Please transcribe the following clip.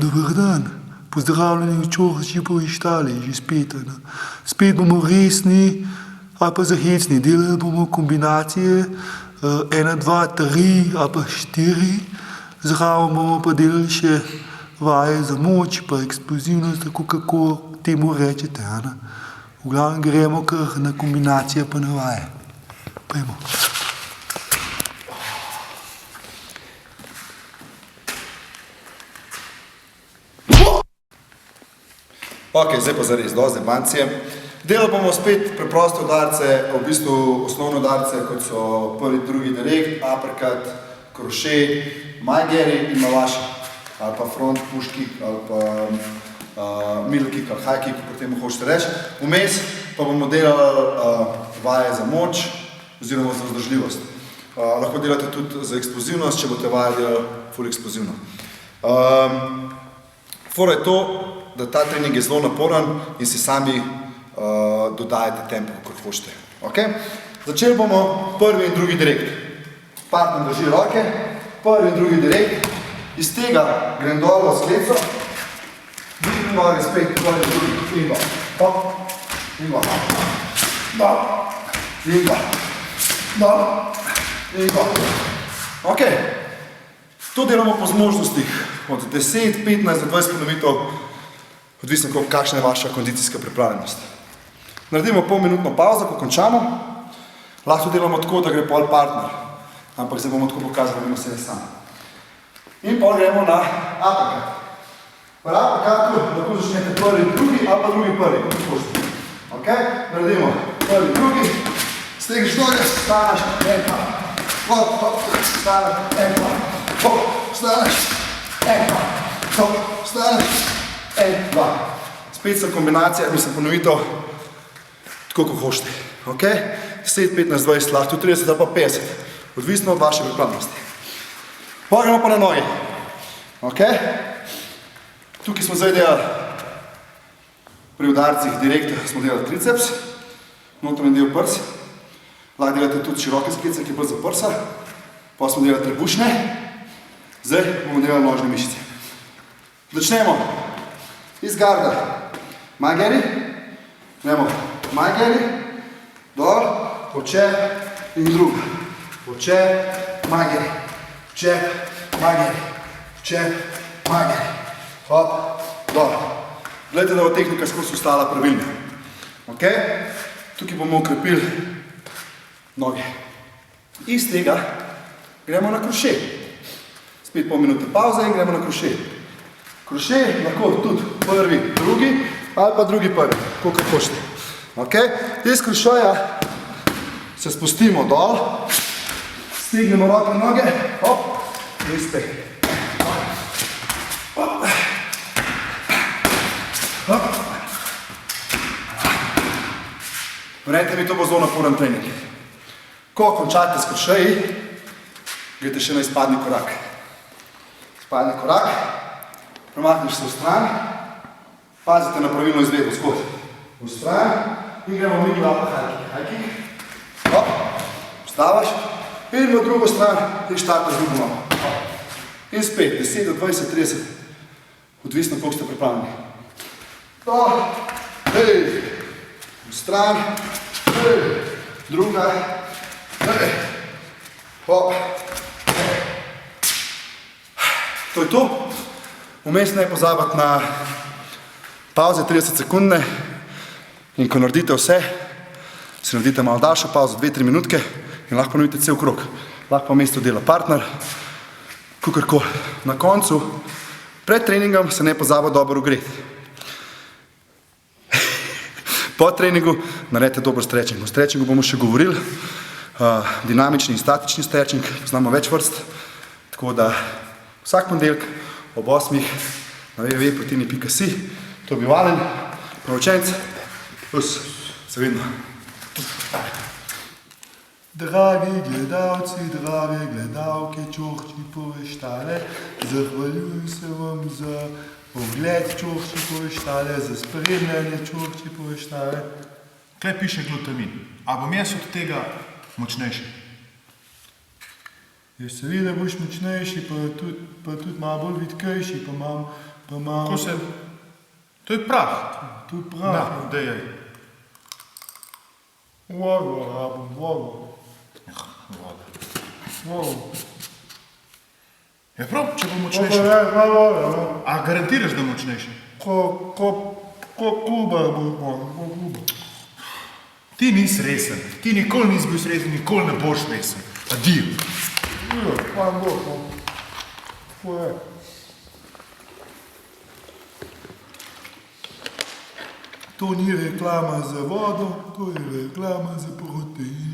Dober dan, pozdravljeni v Čorči Poštali, že spet. Spet bomo resni ali pa zahecni, delali bomo kombinacije 1, 2, 3 ali pa 4. Zraven bomo pa delali še vaje za moč, pa eksplozivnost, tako kako temu rečete. V glavnem gremo kar na kombinacije pa na vaje. Pojmo. Ok, zdaj pa zares, dosti bancije. Delali bomo spet preproste udarce, v bistvu osnovne udarce, kot so prvi, drugi direkt, uppercut, krošet, majgeri in malaši. Ali pa front push kick, ali pa middle kick, ali high kick, kot temu hočete reči. Vmes pa bomo delali vaje za moč oziroma za vzdržljivost. Lahko delate tudi za eksplozivnost, če boste vaje delali full eksplozivno. Fora je to, da ta trening je zelo naporen in si sami dodajate tempo, kot hočete. Začeli bomo prvi in drugi direkt. Partner drži roke, prvi in drugi direkt. Iz tega grem dol v skleco, dvignem noge spet, prvi in drugi, in go. Hop, in go. Dol, in go. Dol, in go. Ok. To delamo po zmožnostih od 10, 15 do 20 ponovitev, odvisno kakšna je vaša kondicijska pripravljenost. Naredimo polminutno pauzo, ko končamo. Lahko delamo tako, da gre pol partner, ampak zdaj bomo tako pokazali, da bomo se sami. In pol gremo na uppercut. V uppercutu lahko začnete prvi, drugi ali pa drugi, prvi. Ok, naredimo prvi, drugi, stegneš noge, staneš, en pa, hop, hop, staneš, en pa, hop, staneš, en pa, hop, staneš, en, dva. Spet so kombinacije, mislim ponovitev, tako kot hočete. 10, 15, 20, lahko 30 ali pa 50, odvisno od vaše pripravljenosti. Gremo pa na noge. Tukaj smo zdaj delali pri udarcih direkt, smo delali triceps, notranji del prsi. Lahko delate tudi široke sklice, ki je bolj za prsa. Pa smo delali trebušne. Zdaj bomo delali nožne mišice. Začnemo. Iz garda. Majgeri. Gremo. Majgeri. Dol. Počep in druga. Počep. Majgeri. Počep. Majgeri. Počep. Majgeri. Hop. Dol. Gledajte, da bo tehnika skozi ostala pravilna. Tukaj bomo ukrepili noge. Iz tega gremo na krošet. Spet pol minute pauze in gremo na krošet. Krošet lahko tudi prvi, drugi ali pa drugi prvi, kako hočete. Iz krošeja se spustimo dol, stignemo roke in noge, hop, in spet. Verjemite mi, to bo zelo naporen trening. Ko končate s krošeji, greste še na izpadni korak. Izpadni korak, premakneš se v stran, pazite na pravilno izvedbo, skozi. V stran in gremo middle up high kick. Hop, vstavaš in v drugo stran in štartaš drugo nogo. In spet, 10 do 20, 30, odvisno koliko ste pripravljeni. Dol, v stran, druga, hop. To je to. Vmes ne pozabiti na pauze 30 sekundne in ko naredite vse, si naredite malo daljšo pauzo, 2-3 minutke in lahko ponovite cel krog. Lahko pa vmes to dela partner, kakorkoli. Na koncu, pred treningom se ne pozabi dobro ogreti. Po treningu naredite dober stretching. O stretchingu bomo še govorili, dinamični in statični stretching, znamo več vrst, tako da vsak ponedeljek ob 8 na www.proteini.si. To bi Valen, pravočenc, se vidimo. Dragi gledalci, drage gledalke Čorči Poštale, zahvaljujem se vam za ogled Čorči Poštale, za spremljanje Čorči Poštale. Kaj piše glutamin? A bom jaz od tega močnejši? Seveda boš močnejši, pa tudi malo bolj vitkejši, pa imam pa malo. Ko se... To je prah. To je prav. Na, dejaj. Vodo rabim, vodo. Voda. Vodo. Je prav, če bo Pa močnejši. ne, ne vodo, no. A garantiraš, da je močnejši? Ko kubar bo, ko kubar. Ti nisi resen. Ti nikoli nisi bil resen, nikoli ne boš resen. Adijo. Ja, pa bo, no. To je. To ni reklama za vodo, to je reklama za protein.